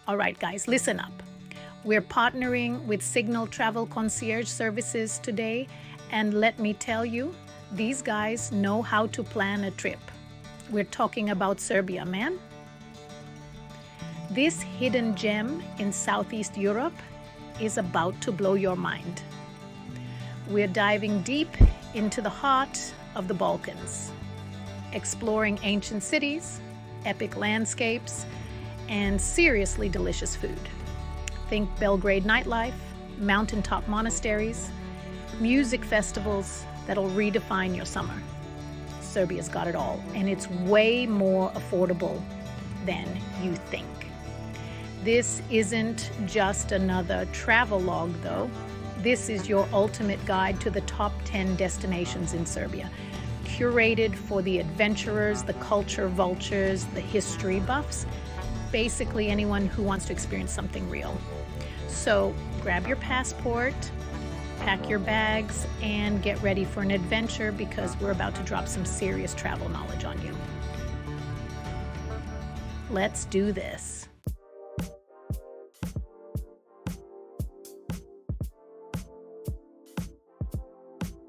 All right, guys, listen up. We're partnering with Signal Travel Concierge Services today, and let me tell you, these guys know how to plan a trip. We're talking about Serbia, man. This hidden gem in Southeast Europe is about to blow your mind. We're diving deep into the heart of the Balkans, exploring ancient cities, epic landscapes, and seriously delicious food. Think Belgrade nightlife, mountaintop monasteries, music festivals that'll redefine your summer. Serbia's got it all, and it's way more affordable than you think. This isn't just another travel log, though. This is your ultimate guide to the top 10 destinations in Serbia, curated for the adventurers, the culture vultures, the history buffs, basically anyone who wants to experience something real. So grab your passport, pack your bags, and get ready for an adventure because we're about to drop some serious travel knowledge on you. Let's do this.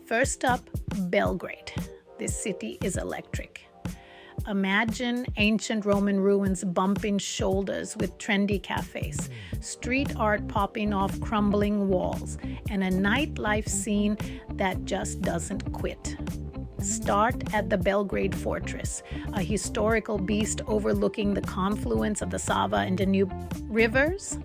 First up, Belgrade. This city is electric. Imagine ancient Roman ruins bumping shoulders with trendy cafes, street art popping off crumbling walls, and a nightlife scene that just doesn't quit. Start at the Belgrade Fortress, a historical beast overlooking the confluence of the Sava and Danube rivers.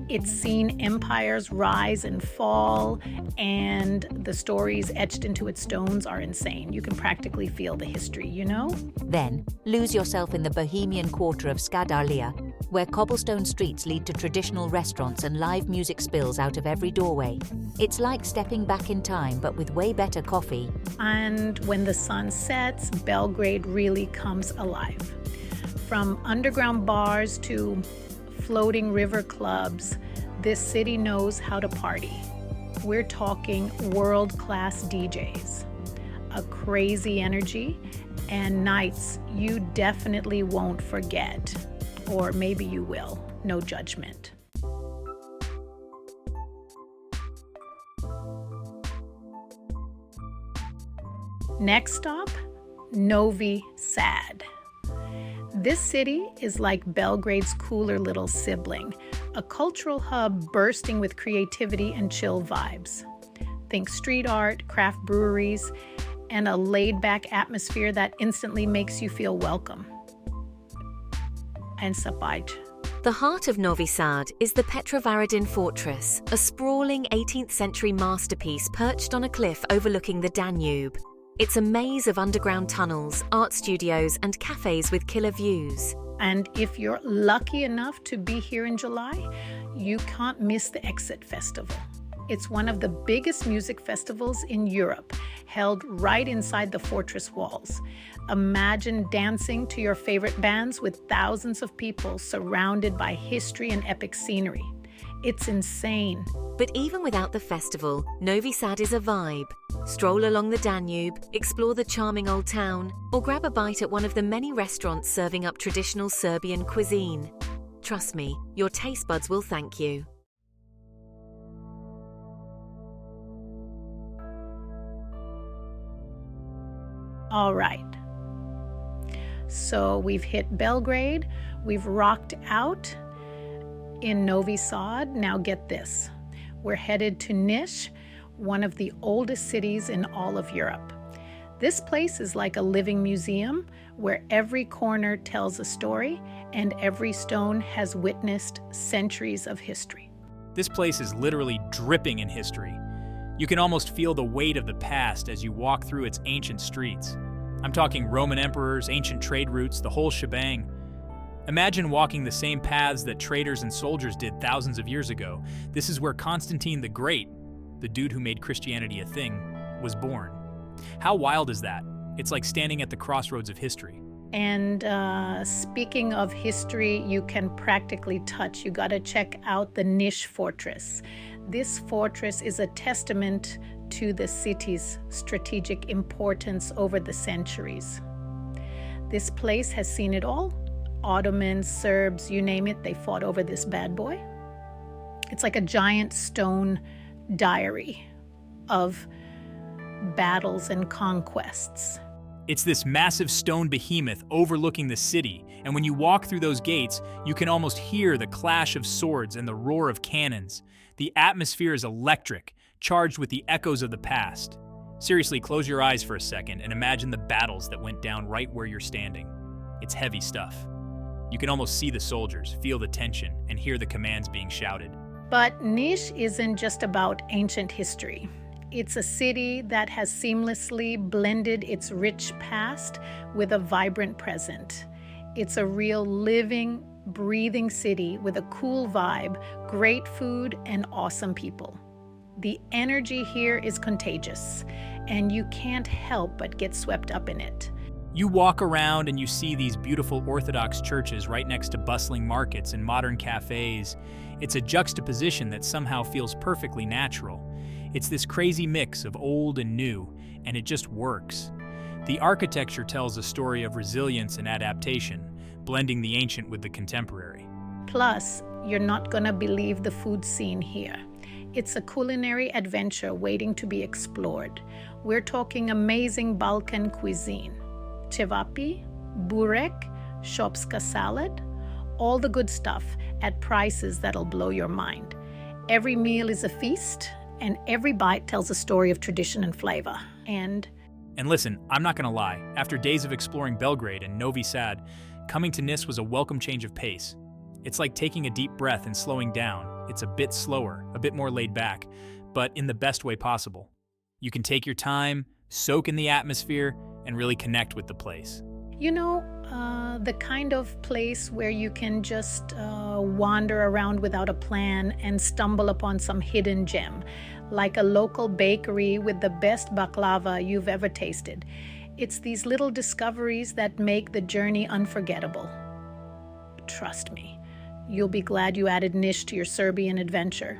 It's seen empires rise and fall, and the stories etched into its stones are insane. You can practically feel the history, you know? Then, lose yourself in the bohemian quarter of Skadarlia, where cobblestone streets lead to traditional restaurants and live music spills out of every doorway. It's like stepping back in time, but with way better coffee. And when the sun sets, Belgrade really comes alive. From underground bars to floating river clubs, this city knows how to party. We're talking world-class DJs, a crazy energy, and nights you definitely won't forget. Or maybe you will, no judgment. Next stop, Novi Sad. This city is like Belgrade's cooler little sibling, a cultural hub bursting with creativity and chill vibes. Think street art, craft breweries, and a laid-back atmosphere that instantly makes you feel welcome. And Sapaj. The heart of Novi Sad is the Petrovaradin Fortress, a sprawling 18th century masterpiece perched on a cliff overlooking the Danube. It's a maze of underground tunnels, art studios, and cafes with killer views. And if you're lucky enough to be here in July, you can't miss the Exit Festival. It's one of the biggest music festivals in Europe, held right inside the fortress walls. Imagine dancing to your favorite bands with thousands of people surrounded by history and epic scenery. It's insane. But even without the festival, Novi Sad is a vibe. Stroll along the Danube, explore the charming old town, or grab a bite at one of the many restaurants serving up traditional Serbian cuisine. Trust me, your taste buds will thank you. All right. So we've hit Belgrade, we've rocked out in Novi Sad. Now get this. We're headed to Niš, one of the oldest cities in all of Europe. This place is like a living museum where every corner tells a story and every stone has witnessed centuries of history. This place is literally dripping in history. You can almost feel the weight of the past as you walk through its ancient streets. I'm talking Roman emperors, ancient trade routes, the whole shebang. Imagine walking the same paths that traders and soldiers did thousands of years ago. This is where Constantine the Great, the dude who made Christianity a thing, was born. How wild is that? It's like standing at the crossroads of history. And speaking of history, you can practically touch. You gotta check out the Niš Fortress. This fortress is a testament to the city's strategic importance over the centuries. This place has seen it all Ottomans, Serbs, you name it, they fought over this bad boy. It's like a giant stone diary of battles and conquests. It's this massive stone behemoth overlooking the city, and when you walk through those gates, you can almost hear the clash of swords and the roar of cannons. The atmosphere is electric, charged with the echoes of the past. Seriously, close your eyes for a second and imagine the battles that went down right where you're standing. It's heavy stuff. You can almost see the soldiers, feel the tension, and hear the commands being shouted. But Niš isn't just about ancient history. It's a city that has seamlessly blended its rich past with a vibrant present. It's a real living, breathing city with a cool vibe, great food, and awesome people. The energy here is contagious, and you can't help but get swept up in it. You walk around and you see these beautiful Orthodox churches right next to bustling markets and modern cafes. It's a juxtaposition that somehow feels perfectly natural. It's this crazy mix of old and new, and it just works. The architecture tells a story of resilience and adaptation, blending the ancient with the contemporary. Plus, you're not gonna believe the food scene here. It's a culinary adventure waiting to be explored. We're talking amazing Balkan cuisine. Cevapi, burek, shopska salad, all the good stuff at prices that'll blow your mind. Every meal is a feast, and every bite tells a story of tradition and flavor. And listen, I'm not gonna lie, after days of exploring Belgrade and Novi Sad, coming to Nis was a welcome change of pace. It's like taking a deep breath and slowing down. It's a bit slower, a bit more laid back, but in the best way possible. You can take your time, soak in the atmosphere, and really connect with the place. you know, the kind of place where you can just wander around without a plan and stumble upon some hidden gem, like a local bakery with the best baklava you've ever tasted. It's these little discoveries that make the journey unforgettable. Trust me, you'll be glad you added Niš to your Serbian adventure.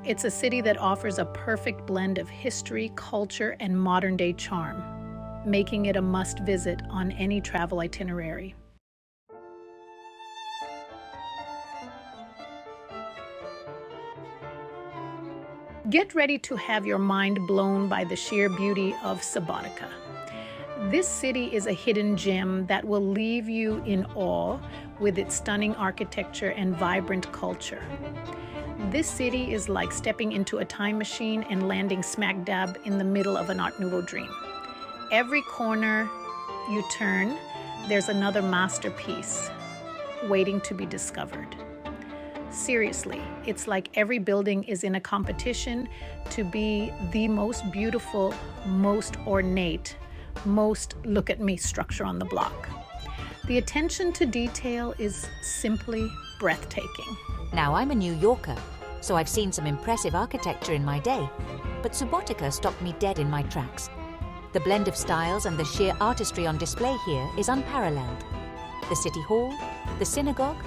It's a city that offers a perfect blend of history, culture, and modern-day charm, making it a must-visit on any travel itinerary. Get ready to have your mind blown by the sheer beauty of Subotica. This city is a hidden gem that will leave you in awe with its stunning architecture and vibrant culture. This city is like stepping into a time machine and landing smack dab in the middle of an Art Nouveau dream. Every corner you turn, there's another masterpiece waiting to be discovered. Seriously, it's like every building is in a competition to be the most beautiful, most ornate, most look-at-me structure on the block. The attention to detail is simply breathtaking. Now, I'm a New Yorker, so I've seen some impressive architecture in my day, but Subotica stopped me dead in my tracks. The blend of styles and the sheer artistry on display here is unparalleled. The city hall, the synagogue,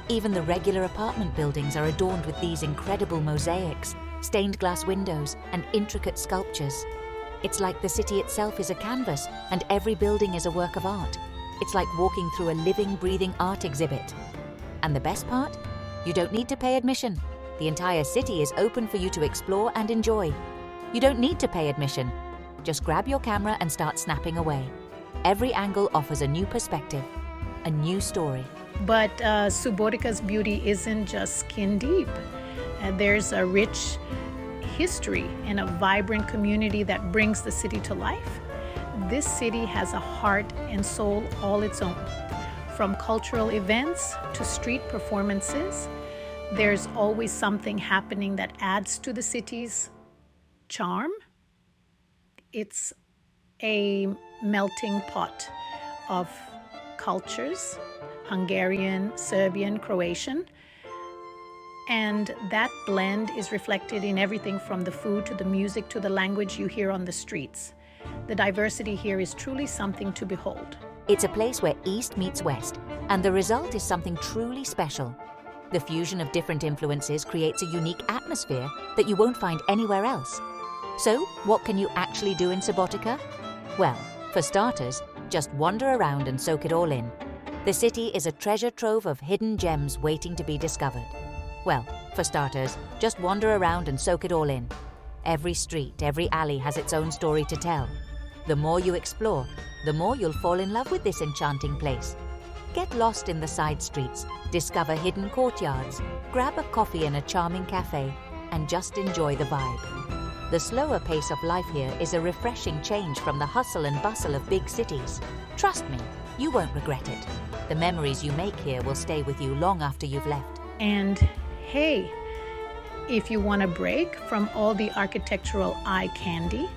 even the regular apartment buildings are adorned with these incredible mosaics, stained glass windows, and intricate sculptures. It's like the city itself is a canvas, and every building is a work of art. It's like walking through a living, breathing art exhibit. And the best part? You don't need to pay admission. The entire city is open for you to explore and enjoy. You don't need to pay admission. Just grab your camera and start snapping away. Every angle offers a new perspective, a new story. But Subotica's beauty isn't just skin deep. There's a rich history and a vibrant community that brings the city to life. This city has a heart and soul all its own. From cultural events to street performances, there's always something happening that adds to the city's charm. It's a melting pot of cultures, Hungarian, Serbian, Croatian, and that blend is reflected in everything from the food to the music to the language you hear on the streets. The diversity here is truly something to behold. It's a place where East meets West, and the result is something truly special. The fusion of different influences creates a unique atmosphere that you won't find anywhere else. So, what can you actually do in Subotica? Well, for starters, just wander around and soak it all in. The city is a treasure trove of hidden gems waiting to be discovered. Well, for starters, just wander around and soak it all in. Every street, every alley has its own story to tell. The more you explore, the more you'll fall in love with this enchanting place. Get lost in the side streets, discover hidden courtyards, grab a coffee in a charming cafe, and just enjoy the vibe. The slower pace of life here is a refreshing change from the hustle and bustle of big cities. Trust me, you won't regret it. The memories you make here will stay with you long after you've left. And hey, if you want a break from all the architectural eye candy,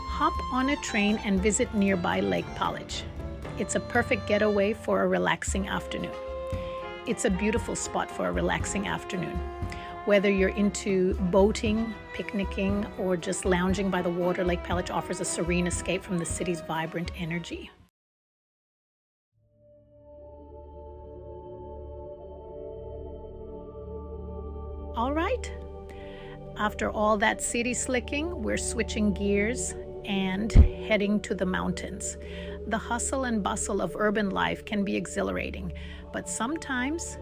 hop on a train and visit nearby Lake Palach. It's a perfect getaway for a relaxing afternoon. It's a beautiful spot for a relaxing afternoon. Whether you're into boating, picnicking, or just lounging by the water, Lake Palach offers a serene escape from the city's vibrant energy. All right, after all that city slicking, we're switching gears and heading to the mountains. The hustle and bustle of urban life can be exhilarating, but sometimes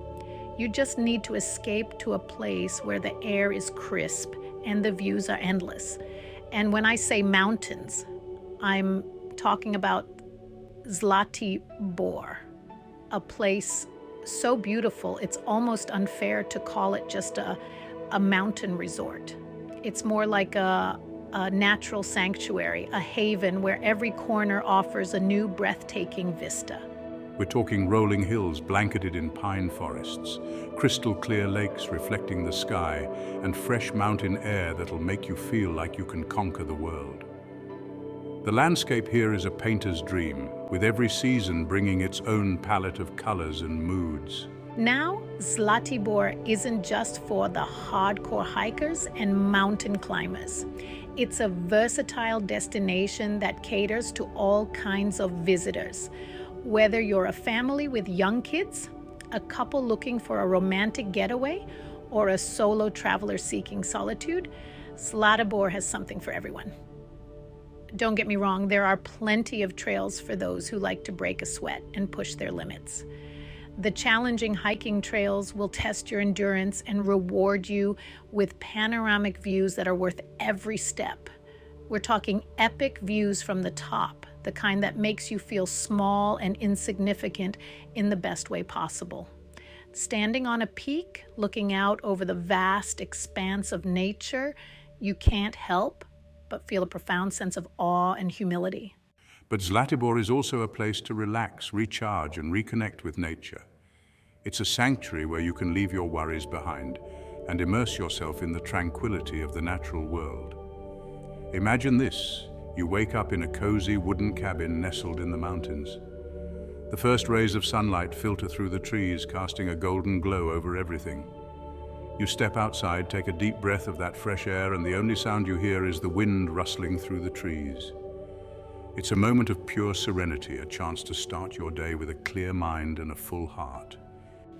you just need to escape to a place where the air is crisp and the views are endless. And when I say mountains, I'm talking about Zlatibor, a place so beautiful it's almost unfair to call it just a mountain resort. It's more like a natural sanctuary, a haven where every corner offers a new breathtaking vista. We're talking rolling hills blanketed in pine forests, crystal clear lakes reflecting the sky, and fresh mountain air that'll make you feel like you can conquer the world. The landscape here is a painter's dream, with every season bringing its own palette of colors and moods. Now, Zlatibor isn't just for the hardcore hikers and mountain climbers. It's a versatile destination that caters to all kinds of visitors. Whether you're a family with young kids, a couple looking for a romantic getaway, or a solo traveler seeking solitude, Zlatibor has something for everyone. Don't get me wrong, there are plenty of trails for those who like to break a sweat and push their limits. The challenging hiking trails will test your endurance and reward you with panoramic views that are worth every step. We're talking epic views from the top, the kind that makes you feel small and insignificant in the best way possible. Standing on a peak, looking out over the vast expanse of nature, you can't help but feel a profound sense of awe and humility. But Zlatibor is also a place to relax, recharge, and reconnect with nature. It's a sanctuary where you can leave your worries behind and immerse yourself in the tranquility of the natural world. Imagine this: you wake up in a cozy wooden cabin nestled in the mountains. The first rays of sunlight filter through the trees, casting a golden glow over everything. You step outside, take a deep breath of that fresh air, and the only sound you hear is the wind rustling through the trees. It's a moment of pure serenity, a chance to start your day with a clear mind and a full heart.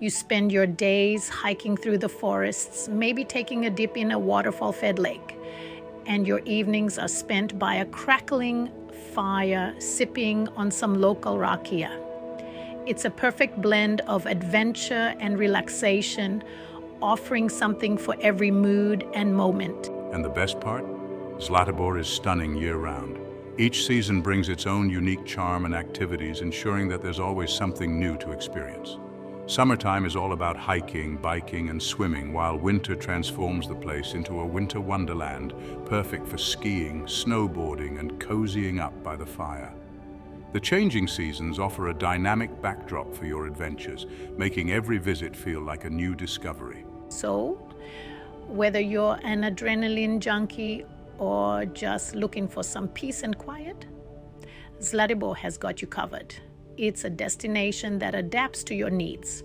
You spend your days hiking through the forests, maybe taking a dip in a waterfall-fed lake, and your evenings are spent by a crackling fire, sipping on some local rakia. It's a perfect blend of adventure and relaxation, offering something for every mood and moment. And the best part? Zlatibor is stunning year-round. Each season brings its own unique charm and activities, ensuring that there's always something new to experience. Summertime is all about hiking, biking, and swimming, while winter transforms the place into a winter wonderland, perfect for skiing, snowboarding, and cozying up by the fire. The changing seasons offer a dynamic backdrop for your adventures, making every visit feel like a new discovery. So, whether you're an adrenaline junkie or just looking for some peace and quiet, Zlatibor has got you covered. It's a destination that adapts to your needs,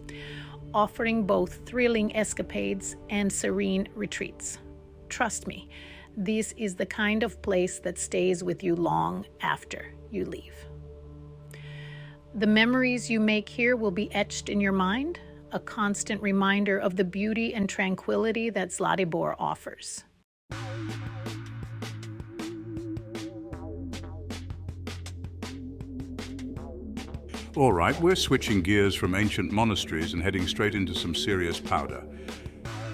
offering both thrilling escapades and serene retreats. Trust me, this is the kind of place that stays with you long after you leave. The memories you make here will be etched in your mind, a constant reminder of the beauty and tranquility that Zlatibor offers. All right, we're switching gears from ancient monasteries and heading straight into some serious powder.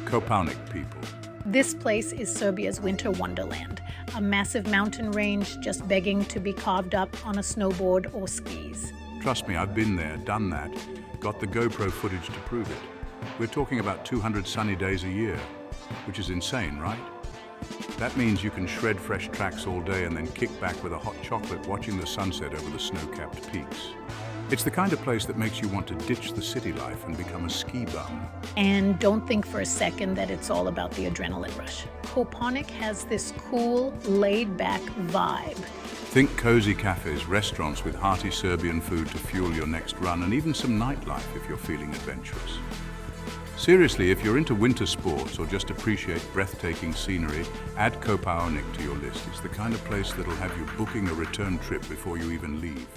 Kopaonik people. This place is Serbia's winter wonderland, a massive mountain range just begging to be carved up on a snowboard or skis. Trust me, I've been there, done that, got the GoPro footage to prove it. We're talking about 200 sunny days a year, which is insane, right? That means you can shred fresh tracks all day and then kick back with a hot chocolate watching the sunset over the snow-capped peaks. It's the kind of place that makes you want to ditch the city life and become a ski bum. And don't think for a second that it's all about the adrenaline rush. Kopaonik has this cool, laid-back vibe. Think cozy cafes, restaurants with hearty Serbian food to fuel your next run, and even some nightlife if you're feeling adventurous. Seriously, if you're into winter sports or just appreciate breathtaking scenery, add Kopaonik to your list. It's the kind of place that'll have you booking a return trip before you even leave.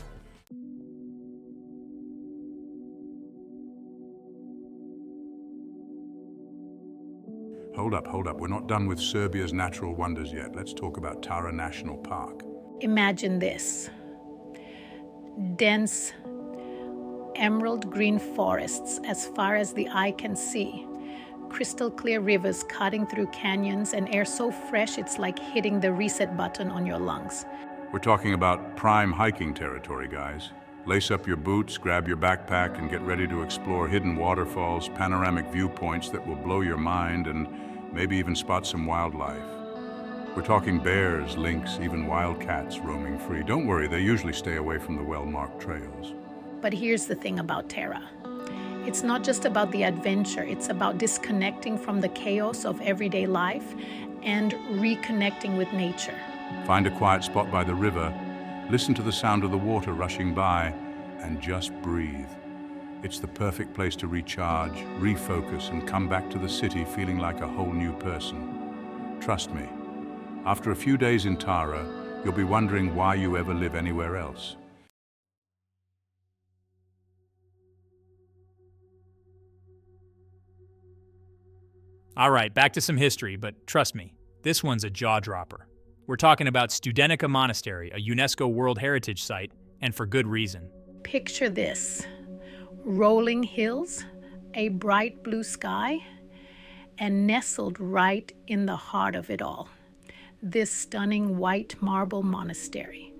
Hold up. We're not done with Serbia's natural wonders yet. Let's talk about Tara National Park. Imagine this. Dense, emerald green forests as far as the eye can see. Crystal clear rivers cutting through canyons and air so fresh it's like hitting the reset button on your lungs. We're talking about prime hiking territory, guys. Lace up your boots, grab your backpack, and get ready to explore hidden waterfalls, panoramic viewpoints that will blow your mind, and maybe even spot some wildlife. We're talking bears, lynx, even wild cats roaming free. Don't worry, they usually stay away from the well-marked trails. But here's the thing about Tara. It's not just about the adventure, it's about disconnecting from the chaos of everyday life and reconnecting with nature. Find a quiet spot by the river, listen to the sound of the water rushing by, and just breathe. It's the perfect place to recharge, refocus, and come back to the city feeling like a whole new person. Trust me, after a few days in Tara, you'll be wondering why you ever live anywhere else. All right, back to some history, but trust me, this one's a jaw-dropper. We're talking about Studenica Monastery, a UNESCO World Heritage Site, and for good reason. Picture this. Rolling hills, a bright blue sky, and nestled right in the heart of it all, this stunning white marble monastery.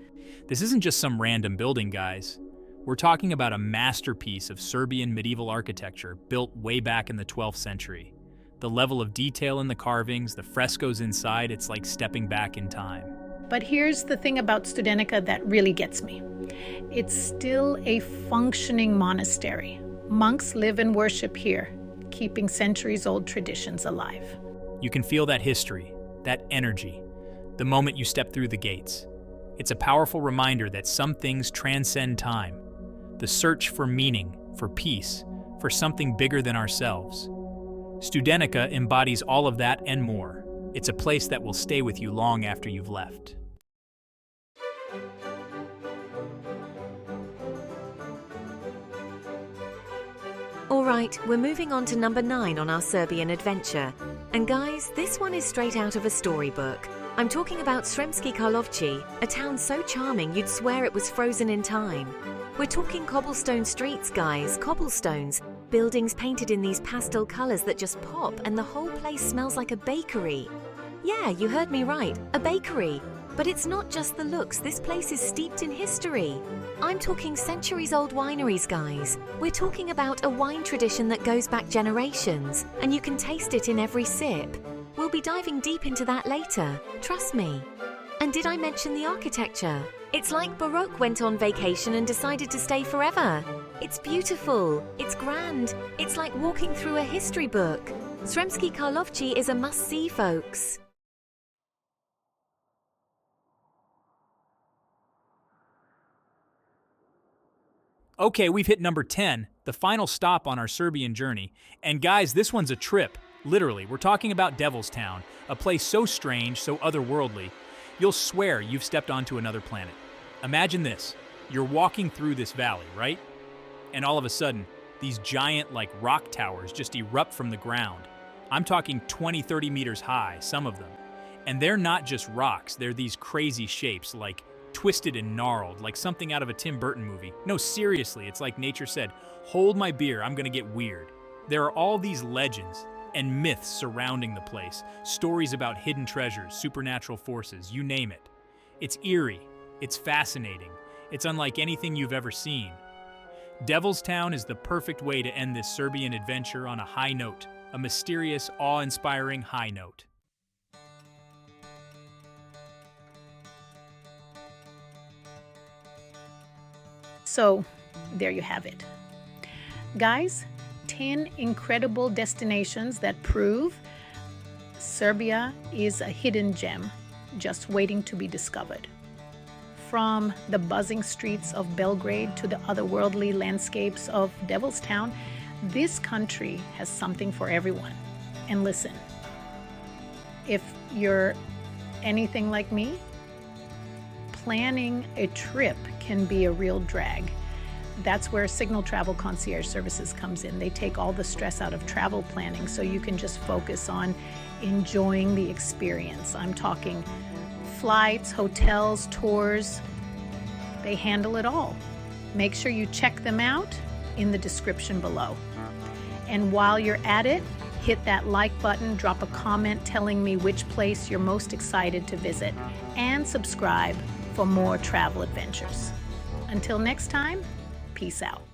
This isn't just some random building, guys. We're talking about a masterpiece of Serbian medieval architecture built way back in the 12th century. The level of detail in the carvings, the frescoes inside, it's like stepping back in time. But here's the thing about Studenica that really gets me. It's still a functioning monastery. Monks live and worship here, keeping centuries-old traditions alive. You can feel that history, that energy, the moment you step through the gates. It's a powerful reminder that some things transcend time. The search for meaning, for peace, for something bigger than ourselves. Studenica embodies all of that and more. It's a place that will stay with you long after you've left. All right, we're moving on to number 9 on our Serbian adventure. And guys, this one is straight out of a storybook. I'm talking about Sremski Karlovci, a town so charming you'd swear it was frozen in time. We're talking cobblestone streets, guys, cobblestones. Buildings painted in these pastel colors that just pop, and the whole place smells like a bakery. Yeah, you heard me right, a bakery. But it's not just the looks, this place is steeped in history. I'm talking centuries-old wineries, guys. We're talking about a wine tradition that goes back generations, and you can taste it in every sip. We'll be diving deep into that later, trust me. And did I mention the architecture? It's like Baroque went on vacation and decided to stay forever. It's beautiful, it's grand, it's like walking through a history book. Sremski Karlovci is a must-see, folks. Okay, we've hit number 10, the final stop on our Serbian journey. And guys, this one's a trip. Literally, we're talking about Devil's Town, a place so strange, so otherworldly, you'll swear you've stepped onto another planet. Imagine this. You're walking through this valley, right? And all of a sudden, these giant, rock towers just erupt from the ground. I'm talking 20, 30 meters high, some of them. And they're not just rocks, they're these crazy shapes like twisted and gnarled, like something out of a Tim Burton movie. No, seriously, it's like nature said, hold my beer, I'm gonna get weird. There are all these legends and myths surrounding the place, stories about hidden treasures, supernatural forces, you name it. It's eerie, it's fascinating, it's unlike anything you've ever seen. Devil's Town is the perfect way to end this Serbian adventure on a high note, a mysterious, awe-inspiring high note. So, there you have it. Guys, 10 incredible destinations that prove Serbia is a hidden gem just waiting to be discovered. From the buzzing streets of Belgrade to the otherworldly landscapes of Devil's Town, this country has something for everyone. And listen, if you're anything like me, planning a trip can be a real drag. That's where Signal Travel Concierge Services comes in. They take all the stress out of travel planning so you can just focus on enjoying the experience. I'm talking flights, hotels, tours. They handle it all. Make sure you check them out in the description below. And while you're at it, hit that like button, drop a comment telling me which place you're most excited to visit, and subscribe for more travel adventures. Until next time, peace out.